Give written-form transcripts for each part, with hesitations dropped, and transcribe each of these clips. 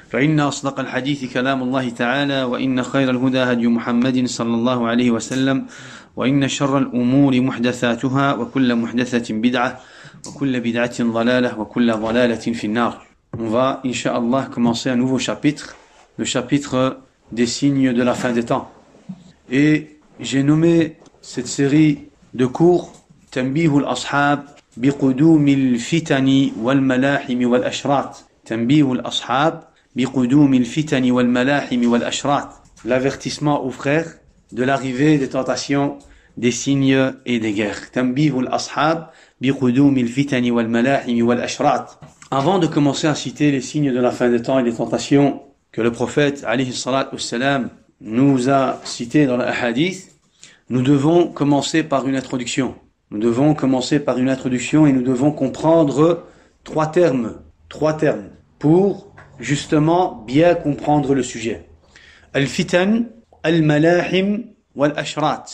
فإن أصدق الحديث كلام الله تعالى وإن خير الهدى هدي محمد صلى الله عليه وسلم وإن شر الأمور محدثاتها وكل محدثة بدعة وكل بدعة ضلالة وكل ضلالة في النار. On va, Inch'Allah, commencer un nouveau chapitre, le chapitre des signes de la fin des temps. Et j'ai nommé cette série de cours Tanbihul Ashab biqudumil fitani wal malahimi wal ashrat. Tanbihul Ashab biqudumil fitani wal malahimi wal ashrat. L'avertissement aux frères de l'arrivée des tentations, des signes et des guerres. Tanbihul Ashab biqudumil fitani wal malahimi wal ashrat. Avant de commencer à citer les signes de la fin des temps et les tentations que le prophète alayhi salatu wassalam nous a cités dans le hadith, nous devons commencer par une introduction. Nous devons commencer par une introduction et nous devons comprendre trois termes pour justement bien comprendre le sujet. Al-fitan, al-malahim, wal-ashrat.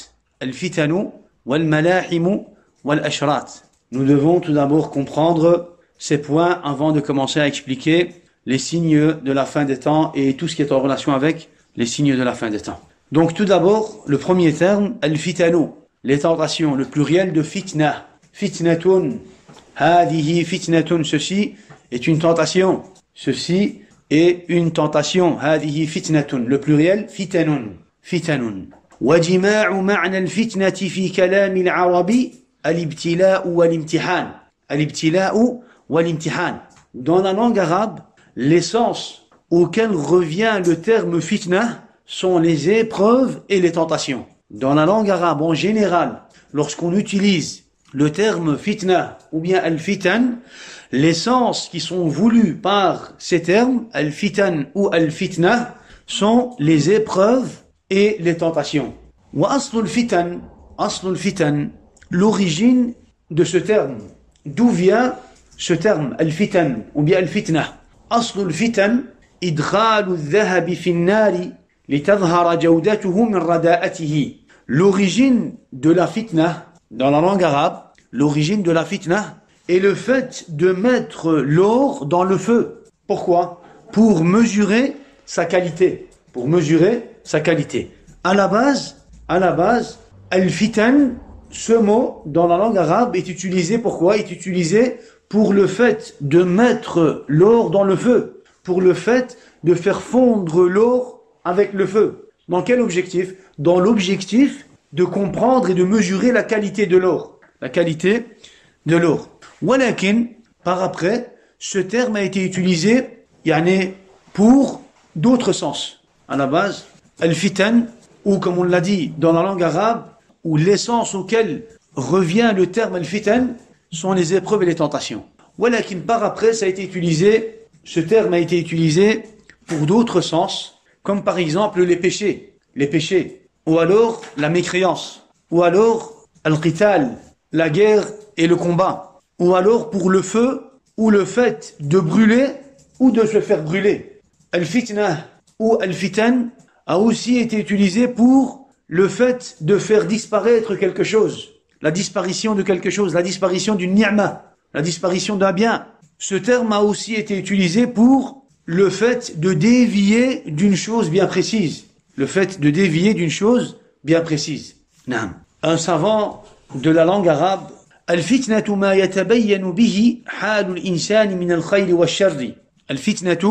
Al-fitanu, wal-malahim, wal-ashrat. Nous devons tout d'abord comprendre ces points avant de commencer à expliquer les signes de la fin des temps et tout ce qui est en relation avec les signes de la fin des temps. Donc tout d'abord, le premier terme, al-fitanu, les tentations, le pluriel de fitna. Fitnatun, hadihi fitnatun, ceci est une tentation. Ceci est une tentation. Hadihi fitnatun, le pluriel, fitanun. Fitanun. Wajima'u ma'na al-fitnati fi kalami al-arabi, al-ibtila'u wal-imtihan. Al-ibtila'u wal-imtihan. Dans la langue arabe, l'essence auquel revient le terme fitna sont les épreuves et les tentations. Dans la langue arabe en général, lorsqu'on utilise le terme fitna ou bien al-fitan, l'essence qui sont voulues par ces termes, al-fitan ou al-fitna, sont les épreuves et les tentations. Wa aslul fitan, l'origine de ce terme. D'où vient ce terme, al-fitan ou bien al-fitna? Aslul fitan, idghalu al-dhahabi fi an-nari litadhhara jawdatuhu min rada'atihi. L'origine de la fitna, dans la langue arabe, l'origine de la fitna est le fait de mettre l'or dans le feu. Pourquoi? Pour mesurer sa qualité. Pour mesurer sa qualité. À la base, al-fitan, ce mot, dans la langue arabe, est utilisé pourquoi? Est utilisé pour le fait de mettre l'or dans le feu. Pour le fait de faire fondre l'or avec le feu. Dans quel objectif? Dans l'objectif de comprendre et de mesurer la qualité de l'or. La qualité de l'or. Walakin, par après, ce terme a été utilisé pour d'autres sens. À la base, al-fitan, ou comme on l'a dit dans la langue arabe, où l'essence auquel revient le terme al-fitan sont les épreuves et les tentations. Walakin, par après, ce terme a été utilisé pour d'autres sens, comme par exemple les péchés, ou alors la mécréance, ou alors al-qital, la guerre et le combat, ou alors pour le feu, ou le fait de brûler, ou de se faire brûler. Al-fitna ou al-fitan a aussi été utilisé pour le fait de faire disparaître quelque chose, la disparition de quelque chose, la disparition d'une ni'ma, la disparition d'un bien. Ce terme a aussi été utilisé pour le fait de dévier d'une chose bien précise. Le fait de dévier d'une chose bien précise. Naam. Un savant de la langue arabe, al-fitnatu ma yatabayyanu bihi halul insani min al-khayri wa sharri. Al-fitnatu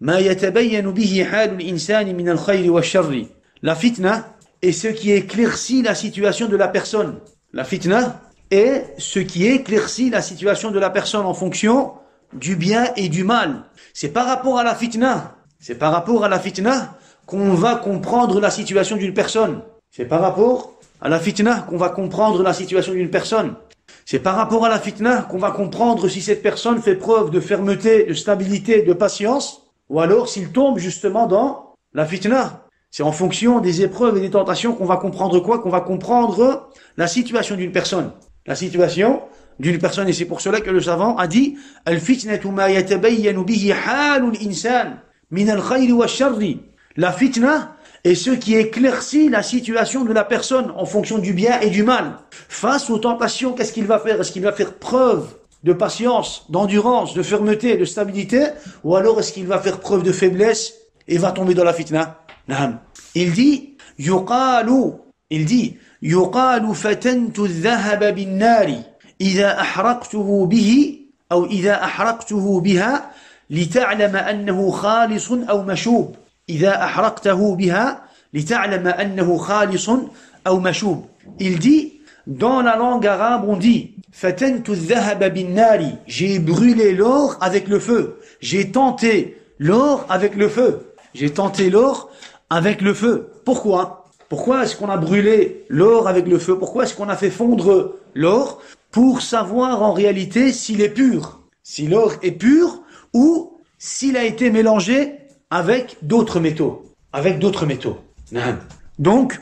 ma yatabayyanu bihi halul insani min al-khayri wa sharri. La fitna est ce qui éclaircit la situation de la personne. La fitna est ce qui éclaircit la situation de la personne en fonction du bien et du mal. C'est par rapport à la fitna. C'est par rapport à la fitna qu'on va comprendre la situation d'une personne. C'est par rapport à la fitna qu'on va comprendre la situation d'une personne. C'est par rapport à la fitna qu'on va comprendre si cette personne fait preuve de fermeté, de stabilité, de patience, ou alors s'il tombe justement dans la fitna. C'est en fonction des épreuves et des tentations qu'on va comprendre quoi? Qu'on va comprendre la situation d'une personne. La situation d'une personne, et c'est pour cela que le savant a dit al-fitnatu ma yatabayyanu bihi halul insan min al-khayri wa sharri. La fitna est ce qui éclaircit la situation de la personne en fonction du bien et du mal. Face aux tentations, qu'est-ce qu'il va faire? Est-ce qu'il va faire preuve de patience, d'endurance, de fermeté, de stabilité, ou alors est-ce qu'il va faire preuve de faiblesse et va tomber dans la fitna? Naam. Il dit, يقال فتنت الذهب بالنار إذا أحرقته به أو إذا أحرقته بها لتعلم أنه خالص أو مشوب. إذا أحرقته بها لتعلم أنه خالص أو مشوب. Il dit, dans la langue arabe, on dit فتنت الذهب بالنار, j'ai brûlé l'or avec le feu. J'ai tenté l'or avec le feu. J'ai tenté l'or avec le feu. Pourquoi? Pourquoi est-ce qu'on a brûlé l'or avec le feu? Pourquoi est-ce qu'on a fait fondre l'or? Pour savoir en réalité s'il est pur. Si l'or est pur ou s'il a été mélangé avec d'autres métaux. Avec d'autres métaux. Donc,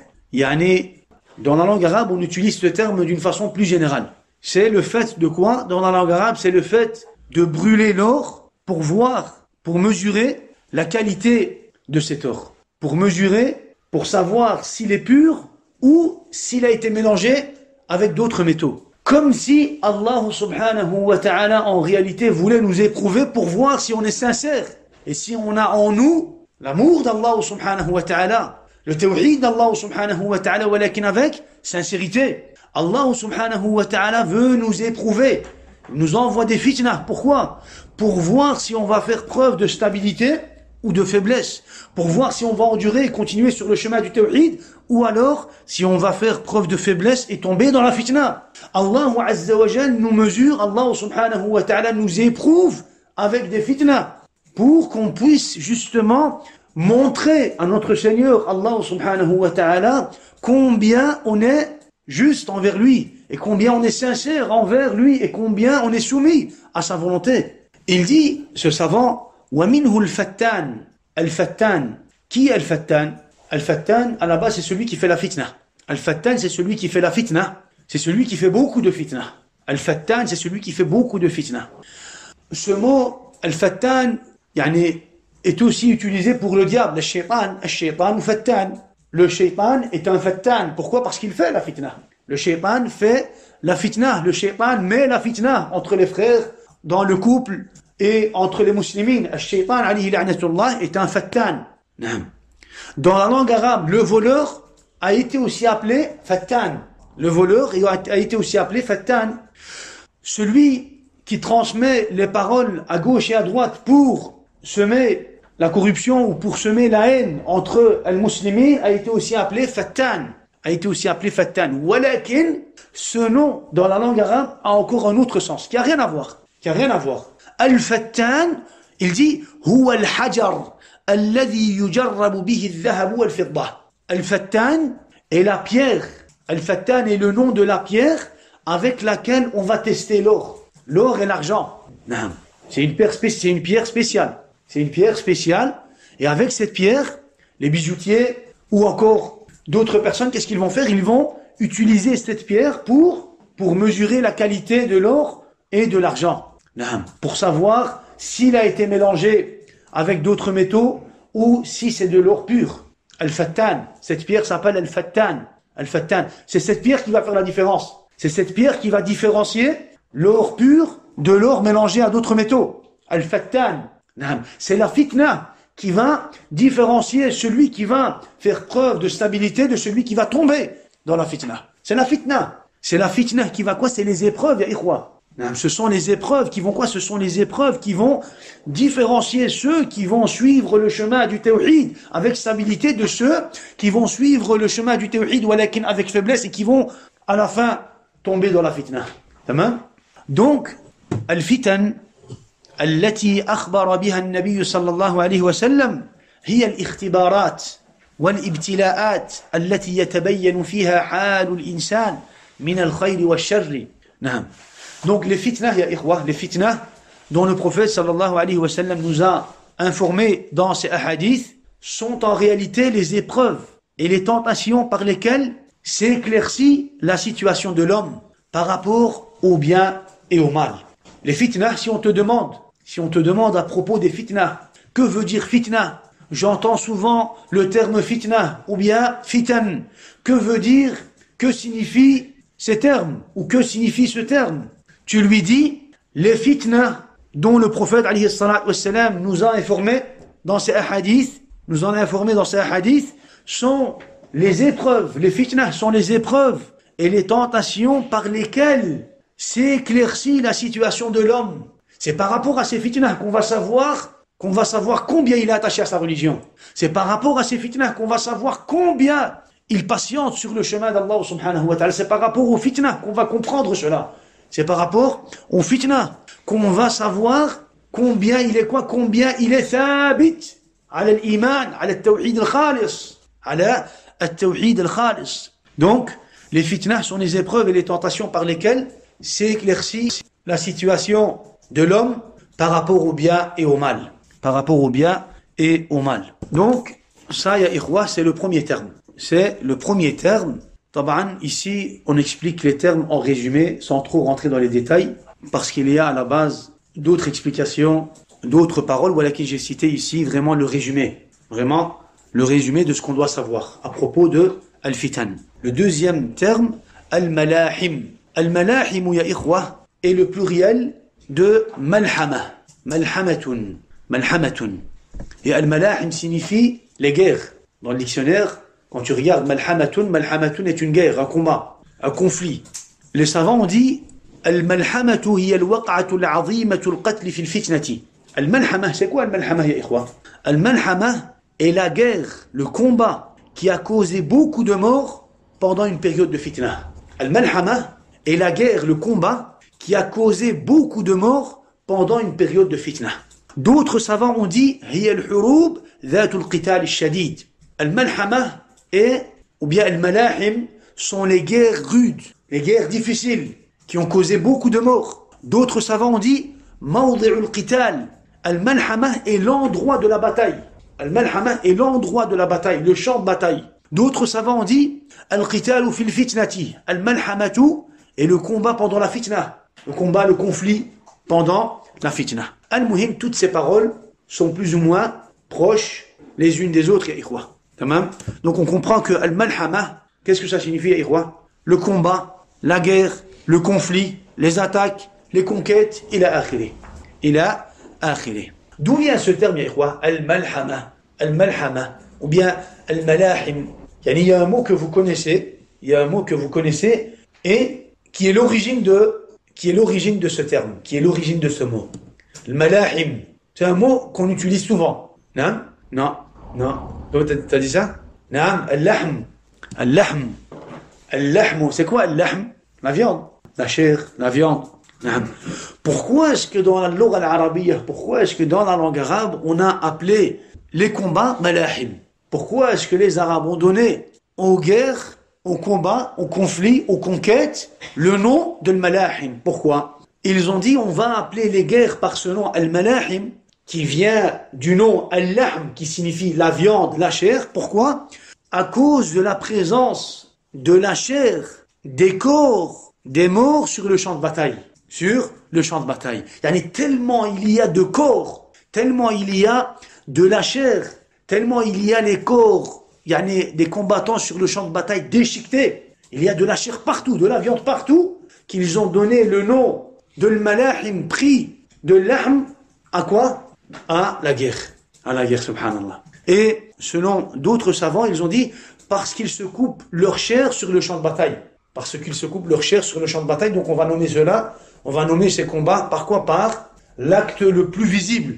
dans la langue arabe, on utilise ce terme d'une façon plus générale. C'est le fait de quoi? Dans la langue arabe, c'est le fait de brûler l'or pour voir, pour mesurer la qualité de cet or. Pour mesurer, pour savoir s'il est pur ou s'il a été mélangé avec d'autres métaux. Comme si Allah subhanahu wa ta'ala en réalité voulait nous éprouver pour voir si on est sincère. Et si on a en nous l'amour d'Allah subhanahu wa ta'ala, le tawhid d'Allah subhanahu wa ta'ala, walakin avec sincérité. Allah subhanahu wa ta'ala veut nous éprouver. Il nous envoie des fitnas. Pourquoi? Pour voir si on va faire preuve de stabilité ou de faiblesse, pour voir si on va endurer et continuer sur le chemin du tawhid, ou alors si on va faire preuve de faiblesse et tomber dans la fitna. Allah Azza wa Jal nous mesure, Allah subhanahu wa ta'ala nous éprouve avec des fitnas, pour qu'on puisse justement montrer à notre Seigneur, Allah subhanahu wa ta'ala, combien on est juste envers lui, et combien on est sincère envers lui, et combien on est soumis à sa volonté. Il dit, ce savant, وَمِنْهُ الْفَتَّانِ Al-Fattan. Qui est Al-Fattan? Al-Fattan, à la base, c'est celui qui fait la fitna. Al-Fattan, c'est celui qui fait la fitna. C'est celui qui fait beaucoup de fitna. Al-Fattan, c'est celui qui fait beaucoup de fitna. Ce mot, Al-Fattan, est aussi utilisé pour le diable. Al-Shaytan ou Fattan. Le shaytan est un Fattan. Pourquoi? Parce qu'il fait la fitna. Le shaytan fait la fitna. Le shaytan met la fitna entre les frères, dans le couple, et entre les musulmans. Al-Shaytan, alayhi la'natullah, est un Fattan. Dans la langue arabe, le voleur a été aussi appelé Fattan. Le voleur a été aussi appelé Fattan. Celui qui transmet les paroles à gauche et à droite pour semer la corruption ou pour semer la haine entre les musulmans a été aussi appelé Fattan. Walakin, ce nom dans la langue arabe a encore un autre sens, qui a rien à voir. Al-Fattan, il dit huwa al-hajar alladhi yujarrabu bihi al-dhahab wal-fidda. Al-Fattan est la pierre. Al-Fattan est le nom de la pierre avec laquelle on va tester l'or. L'or et l'argent. C'est une pierre spéciale. C'est une pierre spéciale. Et avec cette pierre, les bijoutiers ou encore d'autres personnes, qu'est-ce qu'ils vont faire? Ils vont utiliser cette pierre pour mesurer la qualité de l'or et de l'argent. Pour savoir s'il a été mélangé avec d'autres métaux ou si c'est de l'or pur. Al-Fattan. Cette pierre s'appelle Al-Fattan. Al-Fattan. C'est cette pierre qui va faire la différence. C'est cette pierre qui va différencier l'or pur de l'or mélangé à d'autres métaux. Al-Fattan. C'est la fitna qui va différencier celui qui va faire preuve de stabilité de celui qui va tomber dans la fitna. C'est la fitna. C'est la fitna qui va quoi? C'est les épreuves, ya ikhwa. Ce sont les épreuves qui vont quoi? Ce sont les épreuves qui vont différencier ceux qui vont suivre le chemin du tawhid avec stabilité de ceux qui vont suivre le chemin du tawhid walakin avec faiblesse et qui vont à la fin tomber dans la fitna. Tamam? Donc, al-fitan التي أخبر بها النبي صلى الله عليه وسلم هي الاختبارات والابتلاءات التي يتبين فيها حال الإنسان من الخير والشر. نعم. Donc les fitnas, ya ikhwa, les fitnas dont le prophète sallallahu alayhi wa sallam nous a informés dans ses hadiths sont en réalité les épreuves et les tentations par lesquelles s'éclaircit la situation de l'homme par rapport au bien et au mal. Les fitnas, si on te demande à propos des fitnas, que veut dire fitna? J'entends souvent le terme fitna ou bien fitan. Que signifie ces termes ou que signifie ce terme? Tu lui dis les fitnas dont le prophète alayhi salatu wassalam nous a informé dans ses hadiths, sont les épreuves, les fitnas sont les épreuves et les tentations par lesquelles s'éclaircit la situation de l'homme. C'est par rapport à ces fitnas qu'on va savoir combien il est attaché à sa religion. C'est par rapport à ces fitnas qu'on va savoir combien il patiente sur le chemin d'Allah subhanahu wa ta'ala. C'est par rapport aux fitnas qu'on va comprendre cela. C'est par rapport aux fitnas qu'on va savoir combien il est thabit ala al-iman, ala al-tawhid al-khalis, ala al-tawhid al-khalis. Donc, les fitnas sont les épreuves et les tentations par lesquelles s'éclaircit la situation de l'homme par rapport au bien et au mal. Par rapport au bien et au mal. Donc, ça, ya ikhwa, c'est le premier terme. C'est le premier terme. Taban, ici, on explique les termes en résumé, sans trop rentrer dans les détails, parce qu'il y a à la base d'autres explications, d'autres paroles, voilà que j'ai cité ici vraiment le résumé. Vraiment, le résumé de ce qu'on doit savoir à propos de al-fitan. Le deuxième terme, al-malahim. Al-malahim, ya ikhwa, est le pluriel de malhama. Malhamatun. Malhamatun. Et al-malahim signifie les guerres. Dans le dictionnaire, quand tu regardes malhamatun, malhamatun est une guerre, un combat, un conflit. Les savants ont dit al-malhamatu hiya al-waq'atu al-'azimatu al-qatl fi al-fitnati. Al-malhama, c'est quoi al-malhama ya ikhwa? Al-malhama est la guerre, le combat qui a causé beaucoup de morts pendant une période de fitna. Al-malhama est la guerre, le combat qui a causé beaucoup de morts pendant une période de fitna. D'autres savants ont dit hiya al-hurub dhatu al-qital al-shadid. Al-malhama ou bien al-malahim sont les guerres rudes, les guerres difficiles qui ont causé beaucoup de morts. D'autres savants ont dit mawdi'u al-qital. Al-malhama est l'endroit de la bataille. Al-malhama est l'endroit de la bataille, le champ de bataille. D'autres savants ont dit al-qitalu fil fitnati. Al-malhamatu est le combat pendant la fitna, le combat, le conflit pendant la fitna. Al-muhim, toutes ces paroles sont plus ou moins proches les unes des autres, ya ikhwa. Tamam. Donc on comprend que al-malhama, qu'est-ce que ça signifie, ya ikhwa? Le combat, la guerre, le conflit, les attaques, les conquêtes, ila akhiri. Ila akhiri. D'où vient ce terme, ya ikhwa? Al-malhama. Al-malhama. Ou bien al-malahim. Il y a un mot que vous connaissez, et qui est l'origine de ce terme, qui est l'origine de ce mot. Al-malahim. C'est un mot qu'on utilise souvent. Non? Non. Non. T'as dit ça? Non. Al-lahm. Al-lahm. Al-lahm. C'est quoi al-lahm? La viande. La chair, la viande. Non. Pourquoi est-ce que dans la langue arabiya, pourquoi est-ce que dans la langue arabe, on a appelé les combats malahim? Pourquoi est-ce que les Arabes ont donné aux guerres, aux combats, aux conflits, aux conquêtes, le nom de malahim? Pourquoi? Ils ont dit on va appeler les guerres par ce nom al-malahim, qui vient du nom al-lahm, qui signifie la viande, la chair. Pourquoi? À cause de la présence de la chair, des corps, des morts sur le champ de bataille. Sur le champ de bataille. Tellement il y a de corps, tellement il y a de la chair, tellement il y a les corps, des combattants sur le champ de bataille déchiquetés. Il y a de la chair partout, de la viande partout, qu'ils ont donné le nom de l'malahim, pris de l'ahm, à quoi? À la guerre. À la guerre, subhanallah. Et selon d'autres savants, ils ont dit parce qu'ils se coupent leur chair sur le champ de bataille. Parce qu'ils se coupent leur chair sur le champ de bataille, donc on va nommer cela, on va nommer ces combats, par quoi? Par l'acte le plus visible.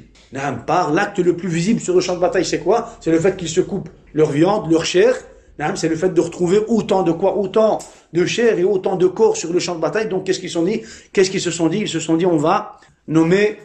Par l'acte le plus visible sur le champ de bataille, c'est quoi? C'est le fait qu'ils se coupent leur viande, leur chair. C'est le fait de retrouver autant de quoi? Autant de chair et autant de corps sur le champ de bataille. Donc qu'est-ce qu'ils se sont dit? Ils se sont dit on va nommer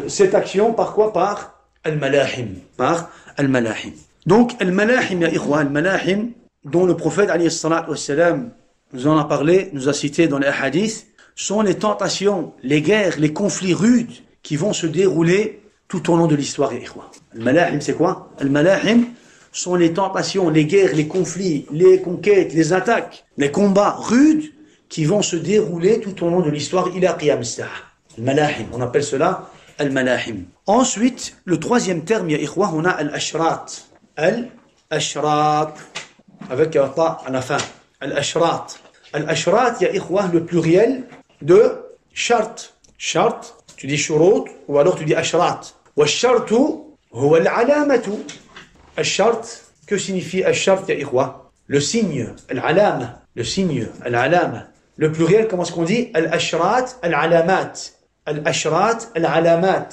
cette action par quoi? Par al-malahim. Par al-malahim. Donc al-malahim, ya ikhwa, al-malahim, dont le prophète alayhi salatu wassalam nous en a parlé, nous a cité dans les hadiths, sont les tentations, les guerres, les conflits rudes qui vont se dérouler tout au long de l'histoire, ya ikhwa. Al-malahim, c'est quoi? Al-malahim sont les tentations, les guerres, les conflits, les conquêtes, les attaques, les combats rudes qui vont se dérouler tout au long de l'histoire ila qiyam as-sa'a. Al-malahim, on appelle cela al-malahim. Ensuite, le troisième terme, ya ikhwa, on a al-ashrat. Al-ashrat, avec un ta à la fin. Al-ashrat. Al-ashrat, ya ikhwa, le pluriel de Shart. Shart, tu dis shurut ou alors tu dis ashrat. Wa shartu huwa al-alamatu. Ashart, que signifie ashart ya ikhwa? Le signe, al-alama. Le signe, al-alama. Le pluriel, comment est-ce qu'on dit? Al-ashrat, al-alamat. Al-ashrat, al-alamat.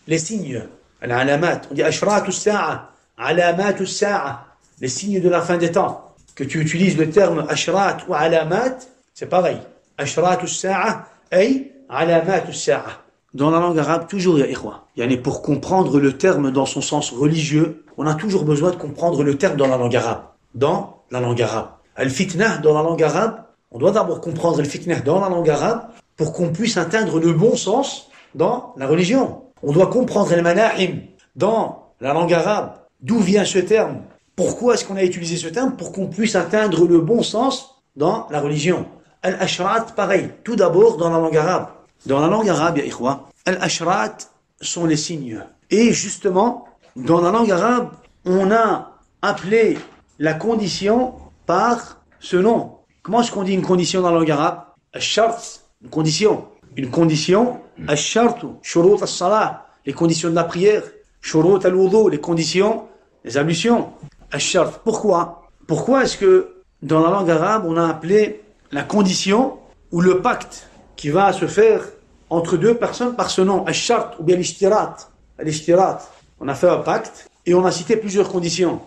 Les signes, al-alamat. On dit ashratu sa'a, alamatu sa'a. Les signes de la fin des temps. Que tu utilises le terme ashrat ou alamat, c'est pareil. Ashratu sa'a, ay alamatu sa'a. Dans la langue arabe, toujours, ya ikhwa. Yani pour comprendre le terme dans son sens religieux, on a toujours besoin de comprendre le terme dans la langue arabe. Dans la langue arabe. Al-fitnah, dans la langue arabe, on doit d'abord comprendre le fitnah dans la langue arabe pour qu'on puisse atteindre le bon sens dans la religion. On doit comprendre le manahim dans la langue arabe. D'où vient ce terme? Pourquoi est-ce qu'on a utilisé ce terme? Pour qu'on puisse atteindre le bon sens dans la religion. Al-ashrat, pareil. Tout d'abord dans la langue arabe. Dans la langue arabe, ya ikhwa, al-ashrat sont les signes. Et justement, dans la langue arabe, on a appelé la condition par ce nom. Comment est-ce qu'on dit une condition dans la langue arabe? Al-shart, une condition. Une condition, al-shartu, shurut al-salah, les conditions de la prière. Shurut al-wudu, les conditions, les ablutions. Al-shart. Pourquoi? Pourquoi est-ce que dans la langue arabe, on a appelé la condition ou le pacte qui va se faire entre deux personnes par ce nom? Al-shart ou bien l'ishtirat. L'ishtirat. On a fait un pacte et on a cité plusieurs conditions.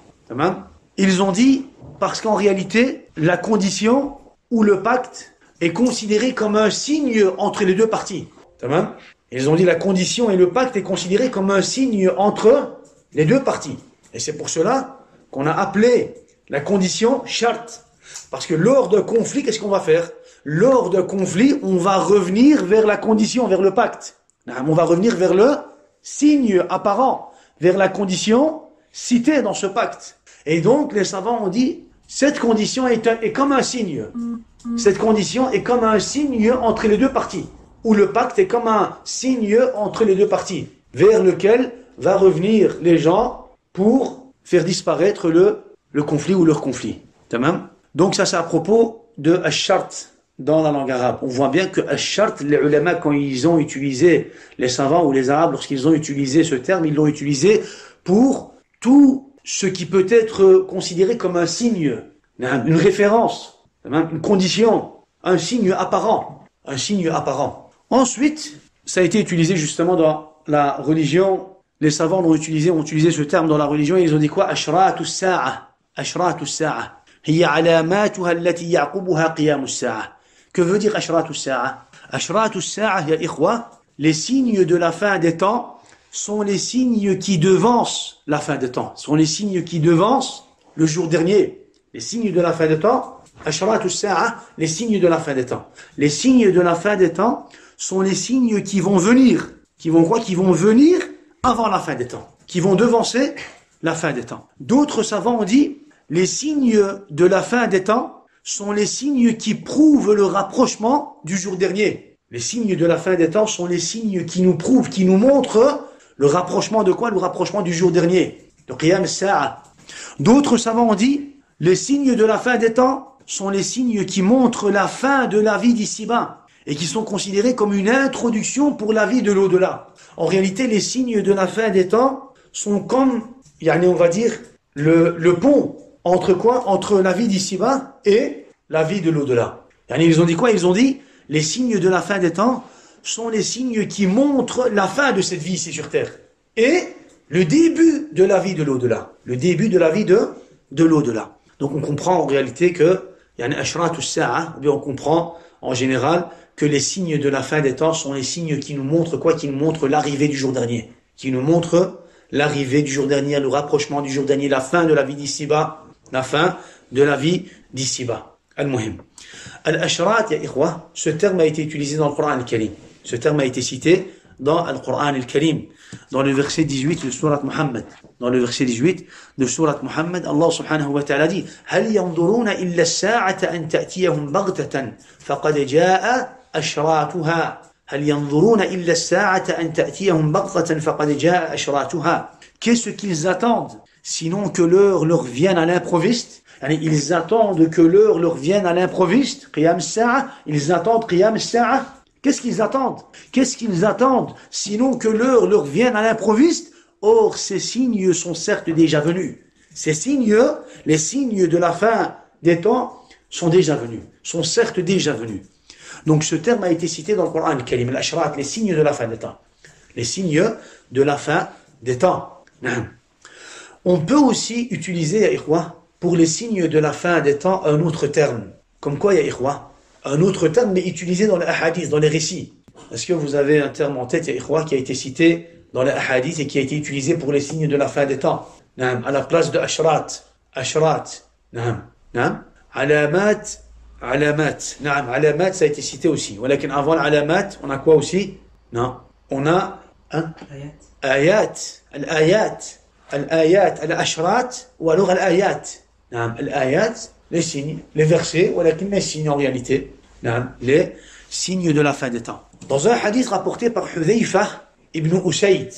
Ils ont dit, parce qu'en réalité, la condition ou le pacte est considéré comme un signe entre les deux parties. Ils ont dit la condition et le pacte est considéré comme un signe entre les deux parties. Et c'est pour cela qu'on a appelé la condition shart. Parce que lors d'un conflit, qu'est-ce qu'on va faire? Lors d'un conflit, on va revenir vers la condition, vers le pacte. On va revenir vers le signe apparent, vers la condition citée dans ce pacte. Et donc, les savants ont dit, cette condition est comme un signe. Cette condition est comme un signe entre les deux parties. Ou le pacte est comme un signe entre les deux parties, vers lequel va revenir les gens pour faire disparaître le conflit ou leur conflit. Donc ça c'est à propos de ash-shart dans la langue arabe. On voit bien que ash-shart, les ulama, quand ils ont utilisé, les savants ou les arabes, lorsqu'ils ont utilisé ce terme, ils l'ont utilisé pour tout ce qui peut être considéré comme un signe, une référence, une condition, un signe apparent. Un signe apparent. Ensuite, ça a été utilisé justement dans la religion. Les savants ont utilisé ce terme dans la religion et ils ont dit quoi? Ashratu sa'a. Ashratu sa'a. Hiya alamatuha allati ya'qubuha qiyamu sa'a. Que veut dire ashratu sa'a? Ashratu sa'a, ya ikhwa, les signes de la fin des temps sont les signes qui devancent la fin des temps. Sont les signes qui devancent le jour dernier. Les signes de la fin des temps, ashratu sa'a, les signes de la fin des temps. Les signes de la fin des temps sont les signes qui vont venir. Qui vont quoi? Qui vont venir avant la fin des temps. Qui vont devancer la fin des temps. D'autres savants ont dit, les signes de la fin des temps sont les signes qui prouvent le rapprochement du jour dernier. Les signes de la fin des temps sont les signes qui nous prouvent, qui nous montrent le rapprochement de quoi? Le rapprochement du jour dernier. Le qiyam as-sa'a. D'autres savants ont dit, les signes de la fin des temps sont les signes qui montrent la fin de la vie d'ici-bas et qui sont considérés comme une introduction pour la vie de l'au-delà. En réalité, les signes de la fin des temps sont comme, on va dire, le pont entre quoi? Entre la vie d'ici-bas et la vie de l'au-delà. Ils ont dit quoi? Ils ont dit, les signes de la fin des temps sont les signes qui montrent la fin de cette vie ici sur terre et le début de la vie de l'au-delà. Le début de la vie de l'au-delà. Donc on comprend en réalité que ashratu sa'a, ou bien on comprend en général que les signes de la fin des temps sont les signes qui nous montrent quoi? Qui nous montrent l'arrivée du jour dernier. Qui nous montrent l'arrivée du jour dernier, le rapprochement du jour dernier, la fin de la vie d'ici-bas. La fin de la vie d'ici-bas. Al-Muhim. Al-Ashrat, ya ikhwa, ce terme a été utilisé dans le Coran al-Karim. Ce terme a été cité dans le Coran al-Karim, dans le verset 18 de Surat Muhammad. Dans le verset 18 de Surat Muhammad, Allah subhanahu wa ta'ala dit هل ينظرون إلا الساعة أن تأتيهم بغتة فقد جاء أشراتها هل ينظرون إلا الساعة أن تأتيهم بغتة فقد جاء أشراتها. Qu'est-ce qu'ils attendent sinon que l'heure leur vienne à l'improviste? Ils attendent que l'heure leur vienne à l'improviste. Qiyam as-sa'a, ils attendent Qiyam as-sa'a, Qu'est-ce qu'ils attendent? Qu'est-ce qu'ils attendent? Sinon que l'heure leur vienne à l'improviste. Or, ces signes sont certes déjà venus. Ces signes, les signes de la fin des temps, sont déjà venus, sont certes déjà venus. Donc ce terme a été cité dans le Coran, al-Karim, al-Ashrat, les signes de la fin des temps. Les signes de la fin des temps. On peut aussi utiliser, ya ikhwa, pour les signes de la fin des temps, un autre terme. Comme quoi, ya ikhwa? Un autre terme, mais utilisé dans les hadiths, dans les récits. Est-ce que vous avez un terme en tête, ya ikhwa, qui a été cité dans les hadiths et qui a été utilisé pour les signes de la fin des temps? À la place de ashrat. Ashrat. Alamat. Alamat. Alamat, ça a été cité aussi. ولكن avant l'alamat, on a quoi aussi? Non. On a ayat. Al-ayat. Al-ayat. Al-ashrat. Ou alors al-ayat. Al-ayat, les signes, les versets, ولكن les signes en réalité. Les signes de la fin des temps. Dans un hadith rapporté par Hudhayfa ibn Usayd,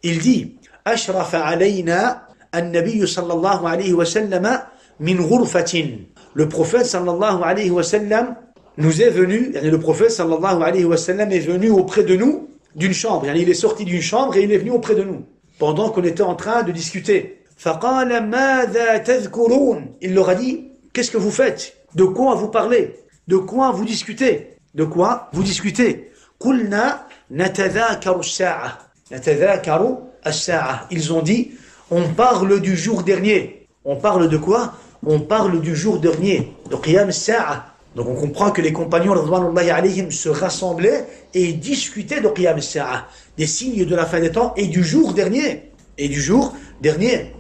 il dit أشرف علينا النبي صلى الله عليه وسلم من غرفة. Le prophète sallallahu alayhi wa sallam nous est venu, le prophète sallallahu alayhi wa sallam est venu auprès de nous d'une chambre. Il est sorti d'une chambre et il est venu auprès de nous pendant qu'on était en train de discuter. فقال ماذا تذكرون. Il leur a dit, qu'est-ce que vous faites? De quoi vous parlez? De quoi vous discutez? De quoi vous discutez? قلنا نتذاكر الساعة. نتذاكر الساعة. Ils ont dit, on parle du jour dernier. On parle de quoi? On parle du jour dernier, de Qiyam al-Sa'a. Donc on comprend que les compagnons radhwanullahi alayhim se rassemblaient et discutaient de Qiyam al-Sa'a, des signes de la fin des temps et du jour dernier. Et du jour dernier.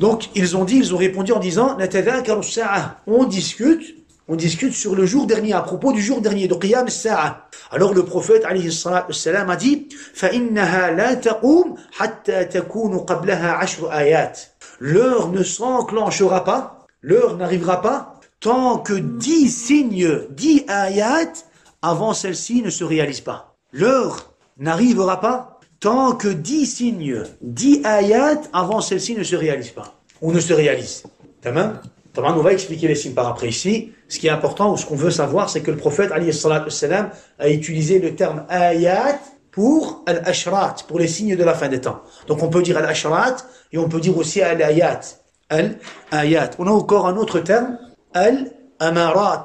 Donc ils ont répondu en disant Natadhakaru as-sa'a. On discute sur le jour dernier, à propos du jour dernier, de Qiyam al-Sa'a. Alors le prophète alayhi salatu wassalam a dit فَإِنَّهَا لَا تَقُومُ حَتَّى تَكُونُ قَبْلَهَا 10 آيات. L'heure ne s'enclenchera pas, l'heure n'arrivera pas, tant que 10 signes, 10 ayats, avant celle-ci ne se réalisent pas. L'heure n'arrivera pas, tant que 10 signes, 10 ayats, avant celle-ci ne se réalisent pas. Ou ne se réalisent. Tamam? On va expliquer les signes par après ici. Ce qui est important, ou ce qu'on veut savoir, c'est que le prophète, alayhi salatu wassalam, a utilisé le terme ayat pour al-ashrat, pour les signes de la fin des temps. Donc on peut dire al-ashrat, et on peut dire aussi al-ayat. Al-ayat. On a encore un autre terme, al-amarat.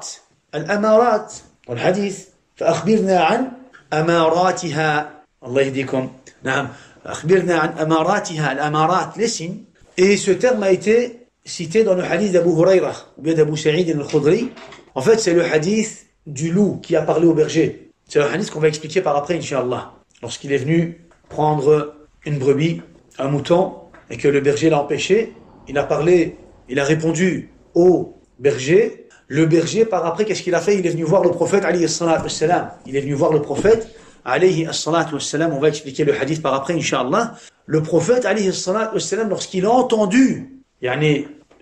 Al-amarat. Dans le hadith, فأخبرنا عن أماراتها. Allah yahdikum. نعم. أخبرنا عن أماراتها. Al-amarat, les signes. Et ce terme a été cité dans le hadith d'Abu Huraira, ou bien d'Abu Sa'id al-Khudri. En fait, c'est le hadith du loup qui a parlé au berger. C'est le hadith qu'on va expliquer par après, Inch'Allah. Lorsqu'il est venu prendre une brebis, un mouton, et que le berger l'a empêché, il a répondu au berger. Le berger, par après, qu'est-ce qu'il a fait? Il est venu voir le prophète, alayhi salatu wassalam. Il est venu voir le prophète, alayhi salatu wassalam. On va expliquer le hadith par après, Inch'Allah. Le prophète, alayhi salatu wassalam, lorsqu'il a entendu,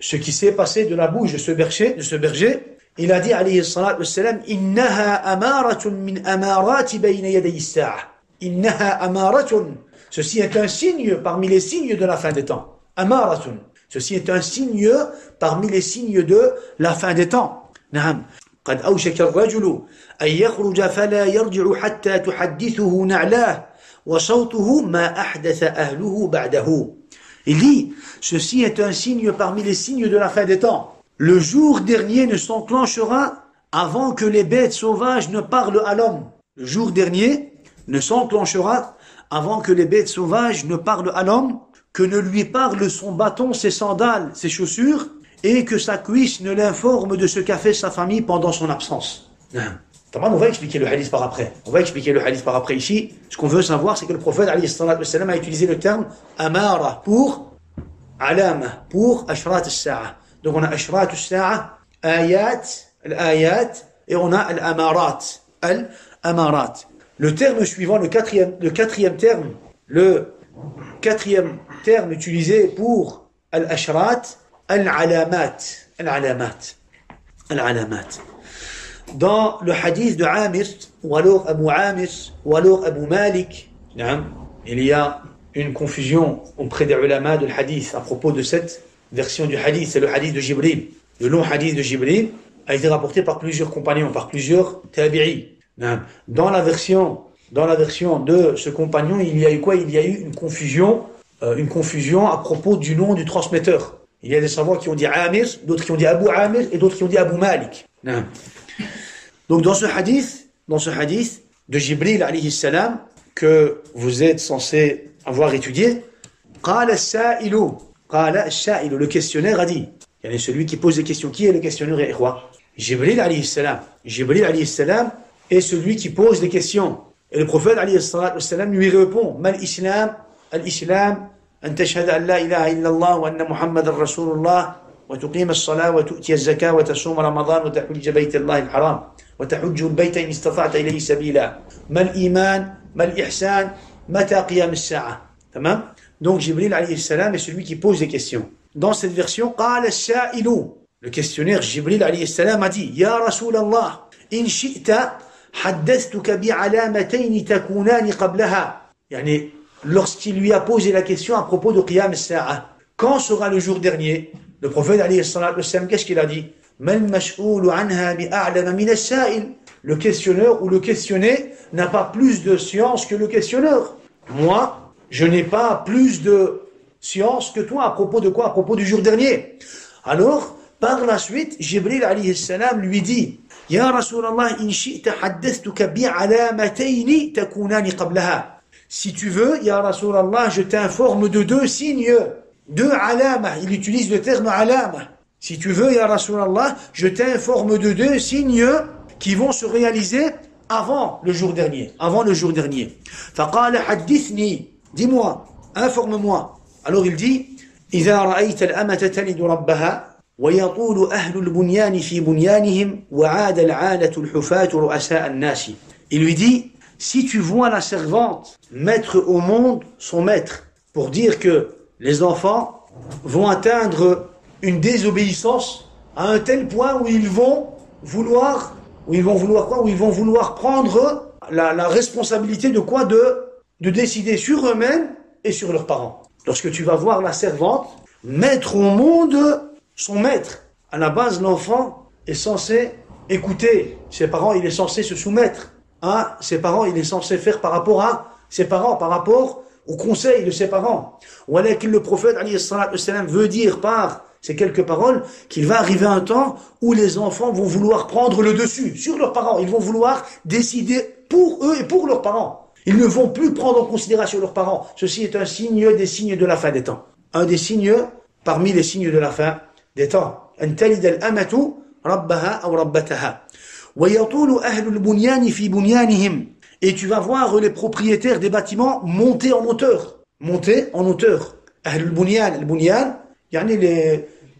ce qui s'est passé de la bouche de ce berger, il a dit, alayhi salatu wassalam, innaha amaratun min amarati bayna yaday as-sa'a. Innaha amaratun. Ceci est un signe parmi les signes de la fin des temps. Amaratun. Ceci est un signe parmi les signes de la fin des temps. Naam. قد أوشك الرجل أن يخرج فلا يرجع حتى تحدثه نعلاه وصوته ما أحدث أهله بعده. Il dit, ceci est un signe parmi les signes de la fin des temps. Le jour dernier ne s'enclenchera avant que les bêtes sauvages ne parlent à l'homme. Le jour dernier ne s'enclenchera avant que les bêtes sauvages ne parlent à l'homme, que ne lui parle son bâton, ses sandales, ses chaussures, et que sa cuisse ne l'informe de ce qu'a fait sa famille pendant son absence. On va expliquer le hadith par après. Ici. Ce qu'on veut savoir, c'est que le prophète alayhi salatu wassalam a utilisé le terme amara pour alama, pour ashrat as-sa'a. Donc on a ashrat as-sa'a, ayat, al-ayat, et on a al-amarat, al-amarat. Le terme suivant, le quatrième terme utilisé pour al-ashrat, al-alamat. Dans le hadith de Amir, ou alors Abu Amir, ou alors Abu Malik, il y a une confusion auprès des ulama de hadith à propos de cette version du hadith. C'est le hadith de Jibril, le long hadith de Jibril, a été rapporté par plusieurs compagnons, par plusieurs tabi'i. Dans la version de ce compagnon, il y a eu quoi? Il y a eu une confusion à propos du nom du transmetteur. Il y a des savants qui ont dit Amir, d'autres qui ont dit Abu Amir et d'autres qui ont dit Abu Malik. Donc dans ce hadith de Jibril alayhi salam que vous êtes censé avoir étudié, قال السائل, le questionnaire a dit, il y a celui qui pose des questions. Qui est le questionnaire, ya ikhwa? Jibril alayhi salam. Jibril alayhi salam est celui qui pose des questions. Et le prophète alayhi salam lui répond, Mal islam, al-islam, أن تشهد أن لا إله إلا الله وأن محمد رسول الله وتقيم الصلاة وتؤتي الزكاة وتصوم رمضان وتحج بيت الله الحرام وتحج البيت إن استطعت إليه سبيلا ما الإيمان ما الإحسان متى قيام الساعة. تمام. Donc Jibril alayhi salam est celui qui pose des questions. Dans cette version, قال السائل, le questionnaire Jibril alayhi salam a dit, يا رسول الله إن شئت حدثتك بعلامتين تكونان قبلها. يعني lorsqu'il lui a posé la question à propos de Qiyam al-Sa'a, quand sera le jour dernier, le prophète alayhi salam, qu'est-ce qu'il a dit? Man mash'oulu anha bi'a'lama min as-sa'il. Le questionneur ou le questionné n'a pas plus de science que le questionneur. Moi, je n'ai pas plus de science que toi à propos de quoi? À propos du jour dernier. Alors, par la suite, Jibril alayhi salam lui dit, Ya Rasulallah, in shi'ta haddathtuka bi'alamatayn takunani qablaha. Si tu veux, Ya Rasulallah, je t'informe de deux signes, deux alama. Il utilise le terme alama. Si tu veux, Ya Rasulallah, je t'informe de deux signes qui vont se réaliser avant le jour dernier. Avant le jour dernier. Faqala hadithni, dis-moi, informe-moi. Alors il dit, إذا رأيت الأمة تلد ربها ويطول أهل البنيان في بنيانهم وعاد العالة الحفاة رؤساء الناس. Il lui dit, si tu vois la servante mettre au monde son maître, pour dire que les enfants vont atteindre une désobéissance à un tel point où ils vont vouloir prendre la responsabilité de quoi? De décider sur eux-mêmes et sur leurs parents. Lorsque tu vas voir la servante mettre au monde son maître, à la base l'enfant est censé écouter ses parents, il est censé se soumettre à ses parents, il est censé faire par rapport à ses parents, par rapport au conseil de ses parents. Voilà que le prophète alayhi salam veut dire par ces quelques paroles qu'il va arriver un temps où les enfants vont vouloir prendre le dessus sur leurs parents. Ils vont vouloir décider pour eux et pour leurs parents. Ils ne vont plus prendre en considération leurs parents. Ceci est un signe des signes de la fin des temps. Un des signes parmi les signes de la fin des temps. أن تلد الأمة ربها أو ربتها. ويطول أهل البنيان في بنيانهم. Et tu vas voir les propriétaires des bâtiments monter en hauteur. Monter en hauteur. أهل البنيان. البنيان يعني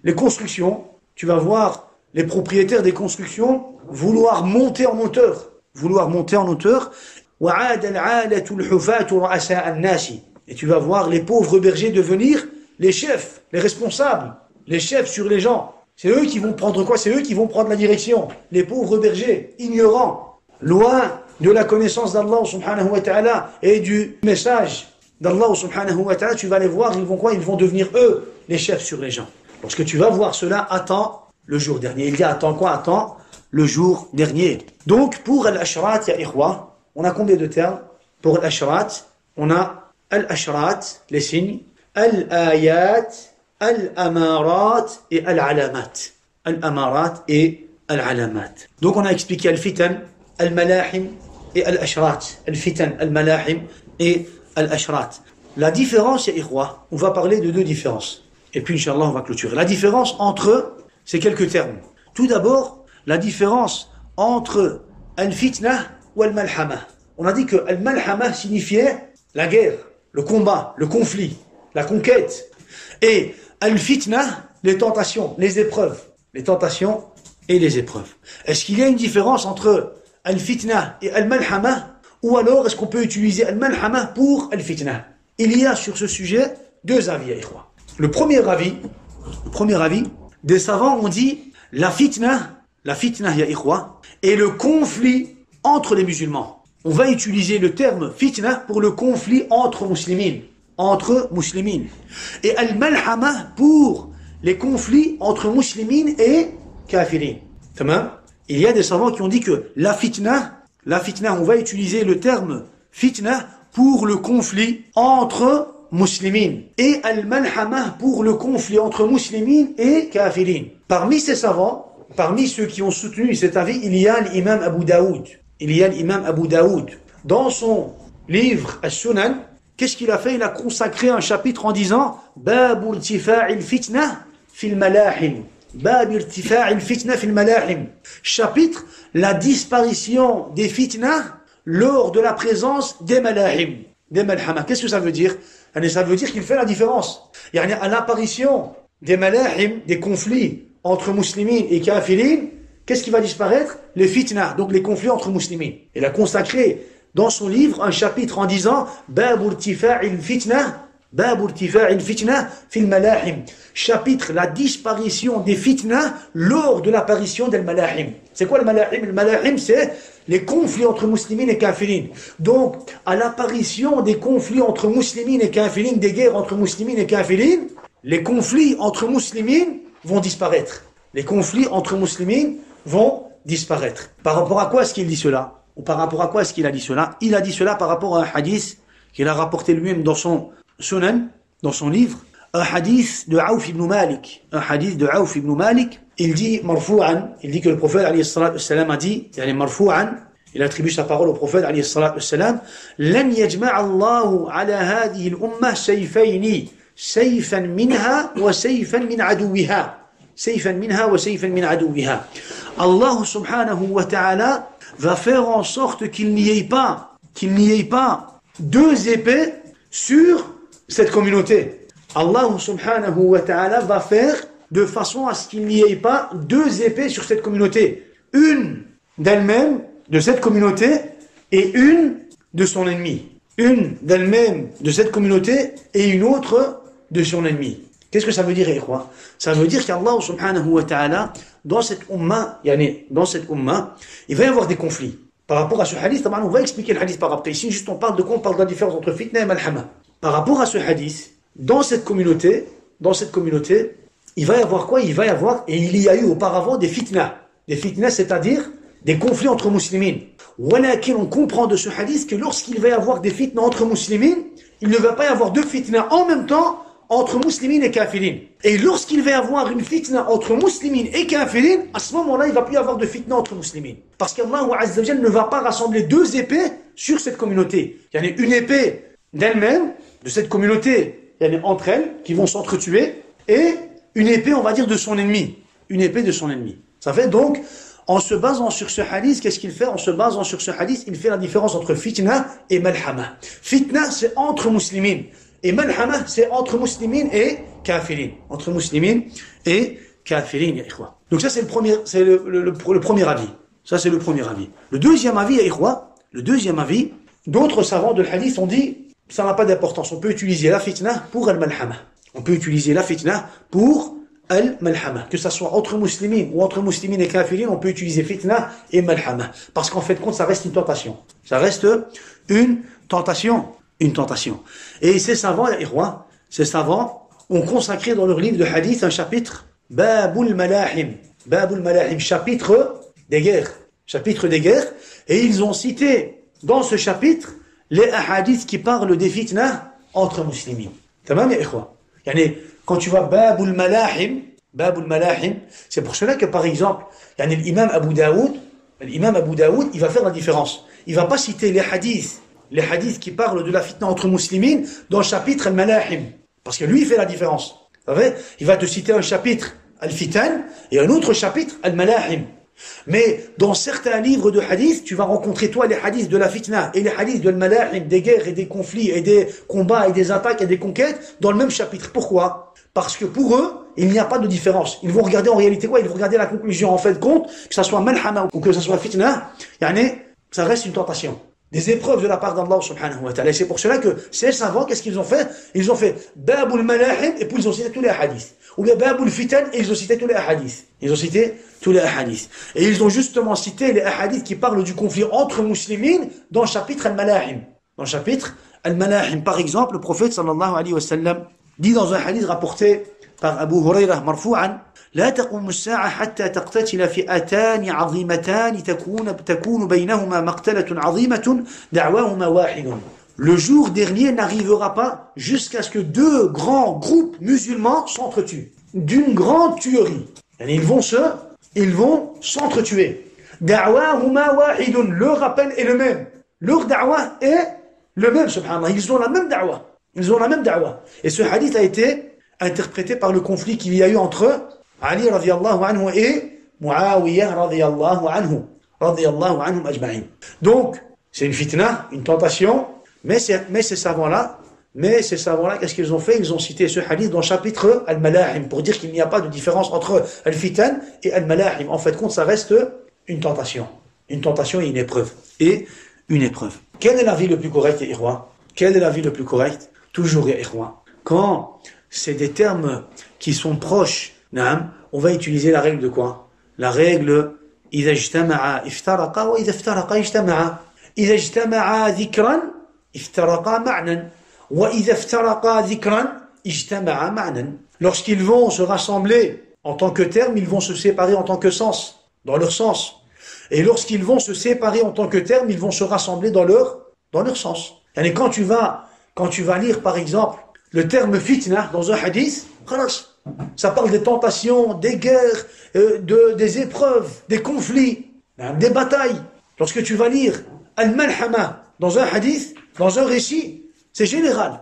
les constructions. Tu vas voir les propriétaires des constructions vouloir monter en hauteur. Vouloir monter en hauteur. وعاد العالة الحفاة رؤساء الناس. Et tu vas voir les pauvres bergers devenir les chefs, les responsables, les chefs sur les gens. C'est eux qui vont prendre quoi? C'est eux qui vont prendre la direction. Les pauvres bergers, ignorants, loin de la connaissance d'Allah subhanahu wa ta'ala et du message d'Allah subhanahu wa ta'ala, tu vas les voir, ils vont quoi? Ils vont devenir eux les chefs sur les gens. Lorsque tu vas voir cela, attends le jour dernier. Il dit attends quoi? Attends le jour dernier. Donc pour al-ashrat, ya ikhwa, on a combien de termes? Pour al-ashrat, on a al-ashrat, les signes, al-ayat, al-amarat et al-alamat. Al-amarat et al-alamat. Donc on a expliqué al-fitan, al-malahim et al-ashrat. Al-fitan, al-malahim et al-ashrat. La différence, ya ikhwa, on va parler de deux différences. Et puis Inch'Allah, on va clôturer. La différence entre ces quelques termes. Tout d'abord, la différence entre al-fitna ou al-malhama. On a dit que al-malhama signifiait la guerre, le combat, le conflit, la conquête. Et al-fitna, les tentations, les épreuves. Les tentations et les épreuves. Est-ce qu'il y a une différence entre al-fitna et al-malhama? Ou alors est-ce qu'on peut utiliser al-malhama pour al-fitna? Il y a sur ce sujet deux avis, ya ikhwa. Le premier avis, des savants ont dit la fitna ya ikhwa, est le conflit entre les musulmans. On va utiliser le terme fitna pour le conflit entre muslimines. Et al-malhama pour les conflits entre muslimines et kafirin. Tamam. Il y a des savants qui ont dit que la fitna, on va utiliser le terme fitna pour le conflit entre muslimines et al-malhama pour le conflit entre muslimines et kafirin. Parmi ces savants, parmi ceux qui ont soutenu cet avis, il y a l'imam Abu Daoud. Dans son livre As-Sunan, qu'est-ce qu'il a fait? Il a consacré un chapitre en disant Bab irtifa'il fitna fil malahim. Bab irtifa'il fitna fil malahim. Chapitre, la disparition des fitna lors de la présence des malahim, des malhama. Qu'est-ce que ça veut dire? Ça veut dire qu'il fait la différence. À l'apparition des malahim, des conflits entre muslimines et kafirin, qu'est-ce qui va disparaître? Les fitna, donc les conflits entre muslimines. Il a consacré dans son livre un chapitre en disant Bab irtifa'il fitna fil malahim. Chapitre, la disparition des fitna lors de l'apparition des malahim. C'est quoi le malahim? Le malahim, c'est les conflits entre muslimines et kafirin. Donc, à l'apparition des conflits entre muslimines et kafirin, des guerres entre muslimines et kafirin, les conflits entre muslimines vont disparaître. Les conflits entre muslimines vont disparaître. Par rapport à quoi est-ce qu'il dit cela? Ou par rapport à quoi est-ce qu'il a dit cela? Il a dit cela par rapport à un hadith qu'il a rapporté lui-même dans son Sunan, dans son livre, un hadith de Auf ibn Malik. Il dit marfou'an, il dit que le prophète alayhi salatu wassalam a dit, marfou'an, il attribue sa parole au prophète alayhi salatu wassalam, lan yajma'a Allahu ala hadhihi al-ummah sayfayni, sayfan minha wa sayfan min aduwiha. Allah subhanahu wa ta'ala va faire en sorte qu'il n'y ait pas deux épées sur cette communauté. Allah subhanahu wa ta'ala va faire de façon à ce qu'il n'y ait pas deux épées sur cette communauté. Une d'elle-même, de cette communauté, et une de son ennemi. Une d'elle-même, de cette communauté, et une autre de son ennemi. Qu'est-ce que ça veut dire, ikhwa? Ça veut dire qu'Allah subhanahu wa ta'ala, dans cette umma, il va y avoir des conflits. Par rapport à ce hadith, on va expliquer le hadith par après. Ici, juste on parle de quoi? On parle de la différence entre fitna et malhama. Par rapport à ce hadith, dans cette communauté, il va y avoir quoi? Il va y avoir, et il y a eu auparavant des fitna. Des fitna, c'est-à-dire des conflits entre muslimines. Walakin, on comprend de ce hadith que lorsqu'il va y avoir des fitna entre muslimines, il ne va pas y avoir deux fitna en même temps entre muslimines et kafirin. Et lorsqu'il va y avoir une fitna entre muslimines et kafirin, à ce moment-là, il ne va plus y avoir de fitna entre muslimines. Parce qu'Allah Azza wa Jalla ne va pas rassembler deux épées sur cette communauté. Il y a une épée d'elle-même, de cette communauté, il y a entre elles, qui vont s'entretuer, et une épée, on va dire, de son ennemi. Une épée de son ennemi. Ça fait donc, en se basant sur ce hadith, qu'est-ce qu'il fait? En se basant sur ce hadith, il fait la différence entre fitna et malhama. Fitna, c'est entre muslimines. Et malhama, c'est entre muslimines et kafirin. Entre muslimines et kafirin, ya ikhwa. Donc ça, c'est le premier avis. Ça, c'est le premier avis. Le deuxième avis, ya ikhwa, d'autres savants de hadith ont dit, ça n'a pas d'importance. On peut utiliser la fitna pour al-malhama. Que ça soit entre muslimines ou entre muslimines et kafirin, on peut utiliser fitna et malhama. Parce qu'en fait, compte, ça reste une tentation. Une tentation. Et ces savants ont consacré dans leur livre de hadith un chapitre, Babul Malahim, chapitre des guerres. Et ils ont cité dans ce chapitre les hadiths qui parlent des fitna entre musulmans. Tamam ya ikhwa. Quand tu vois Babul Malahim, c'est pour cela que par exemple, l'imam Abu Daoud, il va faire la différence. Il va pas citer les hadiths qui parlent de la fitna entre musulmans dans le chapitre Al-Malahim. Parce que lui, il fait la différence. Il va te citer un chapitre Al-Fitan et un autre chapitre Al-Malahim. Mais dans certains livres de hadiths, tu vas rencontrer toi les hadiths de la fitna et les hadiths de Al-Malahim, des guerres et des conflits et des combats et des attaques et des conquêtes dans le même chapitre. Pourquoi? Parce que pour eux, il n'y a pas de différence. Ils vont regarder en réalité quoi? Ils vont regarder la conclusion en fait de compte, que ça soit Malhama ou que ça soit fitna, ça reste une tentation. Des épreuves de la part d'Allah subhanahu wa ta'ala. Et c'est pour cela que ces savants, qu'est-ce qu'ils ont fait? Ils ont fait Babul Malahim et puis ils ont cité tous les hadiths. Ou bien Babul Fitan et ils ont cité tous les hadiths. Et ils ont justement cité les hadiths qui parlent du conflit entre muslimines dans le chapitre Al-Malahim. Par exemple, le prophète sallallahu alayhi wa sallam dit dans un hadith rapporté par Abu Hurairah marfou'an, لا تقوم الساعة حتى تقتتل فئتان عظيمتان تكون بينهما مقتلة عظيمة دعواهما واحد. Le jour dernier n'arrivera pas jusqu'à ce que deux grands groupes musulmans s'entretuent. D'une grande tuerie. Ils vont s'entretuer. Da'wahuma wahidun. Leur appel est le même. Leur da'wa est le même, subhanallah. Ils ont la même da'wa. Ils ont la même da'wa. Et ce hadith a été interprété par le conflit qu'il y a eu entre Ali radiyallahu anhu et Muawiyah radiyallahu anhu. Radiyallahu anhum ajma'in. Donc, c'est une fitna, une tentation, mais ces savants-là, qu'est-ce qu'ils ont fait? Ils ont cité ce hadith dans le chapitre Al-Malahim, pour dire qu'il n'y a pas de différence entre Al-Fitan et Al-Malahim. En fait, compte, ça reste une tentation. Une tentation et une épreuve. Quel est l'avis le plus correct, ya ikhwa? Quel est l'avis le plus correct? Toujours, ya ikhwa. Quand c'est des termes qui sont proches, on va utiliser la règle de quoi? La règle إذا اجتمع افترقا وإذا افترقا اجتمعا. إذا اجتمعا ذكرا افترقا معنى وإذا افترقا ذكرا اجتمعا معنى. Lorsqu'ils vont se rassembler en tant que terme, ils vont se séparer en tant que sens, dans leur sens. Et lorsqu'ils vont se séparer en tant que terme, ils vont se rassembler dans leur sens. Et quand tu vas lire par exemple le terme fitna dans un hadith, ça parle des tentations, des guerres, des épreuves, des conflits, des batailles. Lorsque tu vas lire al-malhama dans un hadith, dans un récit, c'est général.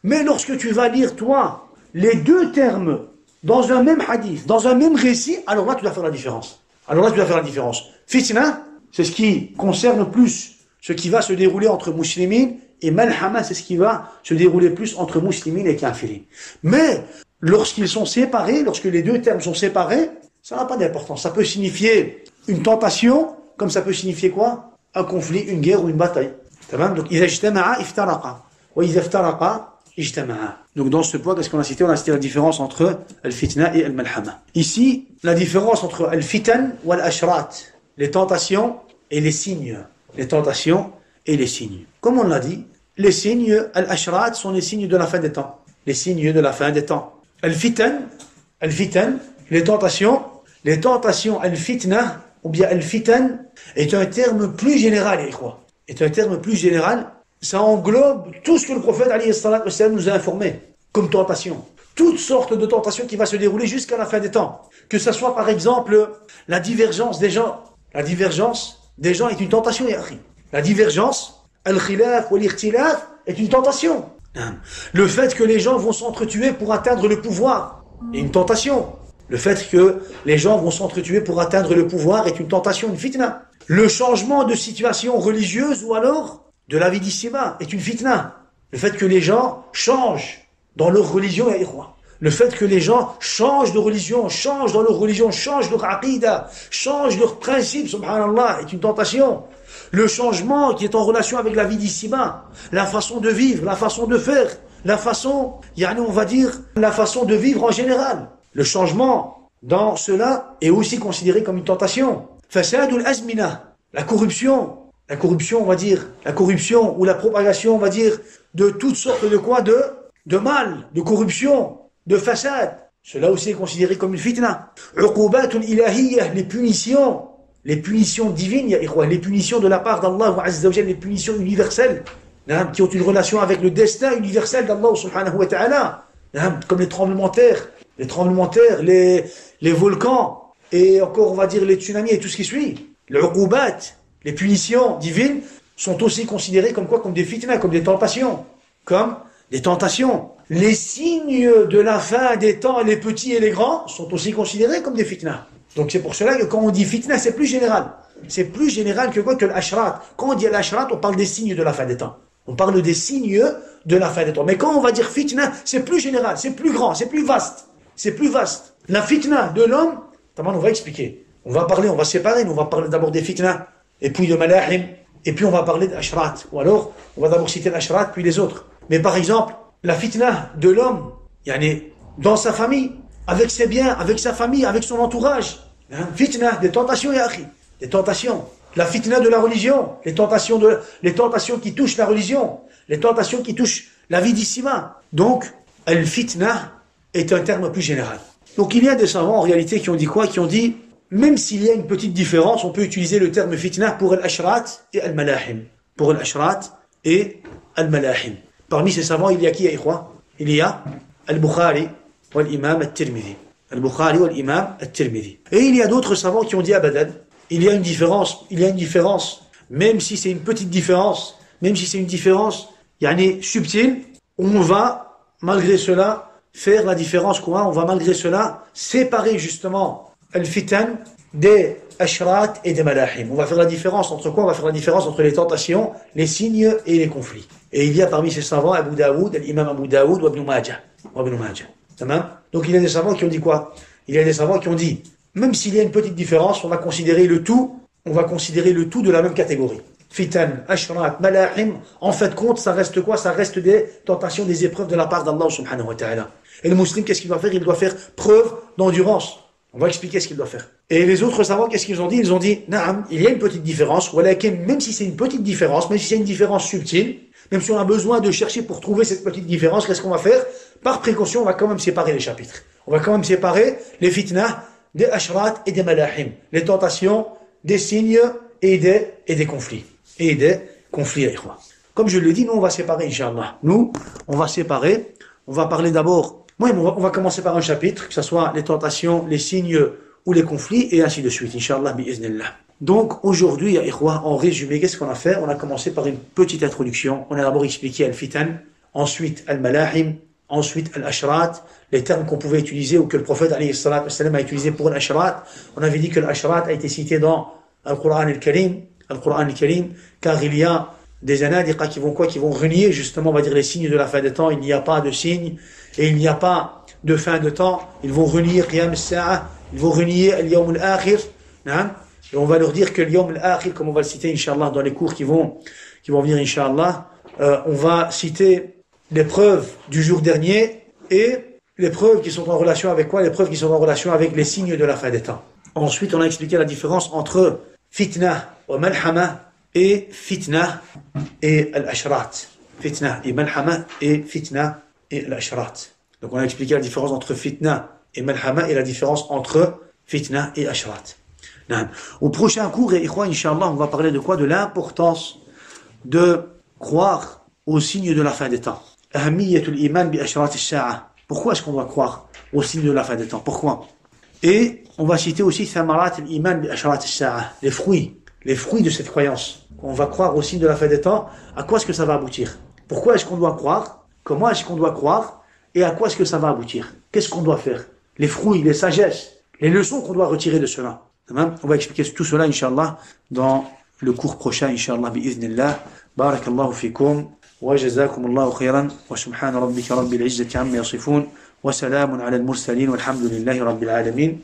Mais lorsque tu vas lire, toi, les deux termes dans un même hadith, dans un même récit, alors là, tu dois faire la différence. Fitna, c'est ce qui concerne plus ce qui va se dérouler entre muslimines, et malhama, c'est ce qui va se dérouler plus entre muslimines et kafirin. Mais lorsqu'ils sont séparés, lorsque les deux termes sont séparés, ça n'a pas d'importance. Ça peut signifier une tentation, comme ça peut signifier quoi? Un conflit, une guerre ou une bataille. Donc, إذا اجتمعا افترقا وإذا افترقا اجتمعا. Donc, dans ce point, qu'est-ce qu'on a cité? On a cité la différence entre al-fitna et al-malhama. Ici, la différence entre al-fitan ou al-ashrat, les tentations et les signes. Comme on l'a dit, les signes, al-ashrat, sont les signes de la fin des temps. Al-fitan, les tentations, al-fitna, ou bien al-fitan, est un terme plus général, ça englobe tout ce que le prophète alayhi salatu wassalam nous a informé, comme tentation. Toutes sortes de tentations qui va se dérouler jusqu'à la fin des temps. Que ce soit par exemple, la divergence des gens. La divergence des gens est une tentation, ya akhi. La divergence, al-khilaf ou l'ikhtilaf, est une tentation. Le fait que les gens vont s'entretuer pour atteindre le pouvoir est une tentation. Le fait que les gens vont s'entretuer pour atteindre le pouvoir est une tentation, une fitna. Le changement de situation religieuse ou alors de la vie d'ici-bas est une fitna. Le fait que les gens changent dans leur religion, le fait que les gens changent de religion, changent dans leur religion, changent leur aqidah, changent leurs principes, subhanallah, est une tentation. Le changement qui est en relation avec la vie d'ici-bas, la façon de vivre, la façon de faire, la façon, on va dire, la façon de vivre en général. Le changement dans cela est aussi considéré comme une tentation. Fasadul azmina, la corruption, on va dire, la corruption ou la propagation, on va dire, de toutes sortes de quoi, de mal, de corruption, de fasad. Cela aussi est considéré comme une fitna. Uqubatul ilahiyya, les punitions divines, les punitions de la part d'Allah Azza wa Jalla, les punitions universelles, qui ont une relation avec le destin universel d'Allah subhanahu wa ta'ala, comme les tremblements de terre, les volcans, et encore on va dire les tsunamis et tout ce qui suit. Les uqubat, les punitions divines, sont aussi considérées comme quoi? Comme des fitna, comme des tentations. Les signes de la fin des temps, les petits et les grands, sont aussi considérés comme des fitna. Donc c'est pour cela que quand on dit fitna, c'est plus général. C'est plus général que quoi? Que l'ashrat. Quand on dit l'ashrat, on parle des signes de la fin des temps. On parle des signes de la fin des temps. Mais quand on va dire fitna, c'est plus général, c'est plus grand, c'est plus vaste. La fitna de l'homme, on va expliquer. On va séparer, on va parler d'abord des fitna, et puis de malahim, et puis on va parler d'ashrat. Ou alors, on va d'abord citer l'ashrat, puis les autres. Mais par exemple, la fitna de l'homme, dans sa famille, avec ses biens, avec sa famille, avec son entourage. Fitna, des tentations, ya akhi. Des tentations. La fitna de la religion, les tentations qui touchent la religion, les tentations qui touchent la vie d'ici-bas. Donc, al-fitna est un terme plus général. Donc il y a des savants en réalité qui ont dit quoi? Qui ont dit, même s'il y a une petite différence, on peut utiliser le terme fitna pour al-ashrat et al-malahim. Pour al-ashrat et al-malahim. Parmi ces savants, il y a qui, Ikhwa? Il y a al-Bukhari ou l'imam al-Tirmidhi. Al-Bukhari ou l'imam al-Tirmidhi. Et il y a d'autres savants qui ont dit abadan, il y a une différence, même si c'est une petite différence, même si c'est une différence, subtile, on va, malgré cela, faire la différence, quoi? On va, malgré cela, séparer justement al-fitan des ashrat et des malahim. On va faire la différence entre quoi? On va faire la différence entre les tentations, les signes et les conflits. Et il y a parmi ces savants Abu Daoud, l'imam Abu Daoud ou Ibn Majah. Donc il y a des savants qui ont dit quoi? Il y a des savants qui ont dit, même s'il y a une petite différence, on va considérer le tout de la même catégorie. Fitan, ashrat, malahim, en fait compte, ça reste quoi? Ça reste des tentations, des épreuves de la part d'Allah subhanahu wa ta'ala. Et le musulman, qu'est-ce qu'il doit faire? Il doit faire preuve d'endurance. On va expliquer ce qu'il doit faire. Et les autres savants, qu'est-ce qu'ils ont dit? Ils ont dit, naam, il y a une petite différence, même si c'est une petite différence, même si c'est une différence subtile, même si on a besoin de chercher pour trouver cette petite différence, qu'est-ce qu'on va faire? Par précaution, on va quand même séparer les chapitres. On va quand même séparer les fitnah des ashrat et des malahim. Les tentations, des signes et des conflits. Et des conflits, comme je l'ai dit, nous on va séparer, Inch'Allah. Nous, on va séparer, on va parler d'abord, on va commencer par un chapitre, que ce soit les tentations, les signes ou les conflits, et ainsi de suite, Inch'Allah, bi'iznillah. Donc, aujourd'hui, ya ikhwa, en résumé, qu'est-ce qu'on a fait? On a commencé par une petite introduction. On a d'abord expliqué al-fitan, ensuite al-malahim, ensuite al-ashrat, les termes qu'on pouvait utiliser ou que le prophète alayhi salatu wassalam a utilisé pour al-ashrat. On avait dit que l'ashrat a été cité dans Al-Qur'an al-Karim, car il y a des anadiqa qui vont quoi? Qui vont renier justement, on va dire, les signes de la fin des temps. Il n'y a pas de signes et il n'y a pas de fin de temps. Ils vont renier Qiyam al-Sa'a, ils vont renier al-Yawm al-Akhir. Et on va leur dire que al-Yawm al-Akhir, comme on va le citer, Inch'Allah, dans les cours qui vont venir, Inch'Allah, on va citer les preuves du jour dernier et les preuves qui sont en relation avec quoi? Les preuves qui sont en relation avec les signes de la fin des temps. Ensuite, on a expliqué la différence entre fitna wa malhama et fitna et al-ashrat. Fitna et malhama et fitna et al-ashrat. Donc on a expliqué la différence entre fitna et malhama et la différence entre fitna et ashrat. Au prochain cours, Inch'Allah, on va parler de quoi? De l'importance de croire aux signes de la fin des temps. Ahammiyatul iman bi ashrat al-sa'a. Pourquoi est-ce qu'on doit croire aux signes de la fin des temps? Pourquoi? Et on va citer aussi thamarat al-iman bi ashrat al-sa'a. Les fruits de cette croyance. On va croire aux signes de la fin des temps. À quoi est-ce que ça va aboutir? Pourquoi est-ce qu'on doit croire? Comment est-ce qu'on doit croire? Et à quoi est-ce que ça va aboutir? Qu'est-ce qu'on doit faire? Les fruits, les sagesses, les leçons qu'on doit retirer de cela. On va expliquer tout cela, Inch'Allah, dans le cours prochain, Inch'Allah, bi'iznillah. Barakallahu fikum, wa jazakumullahu khairan, wa subhana rabbika rabbil izzati amma yasifun, wa salamun ala al-mursalin, walhamdulillahi rabbil alamin.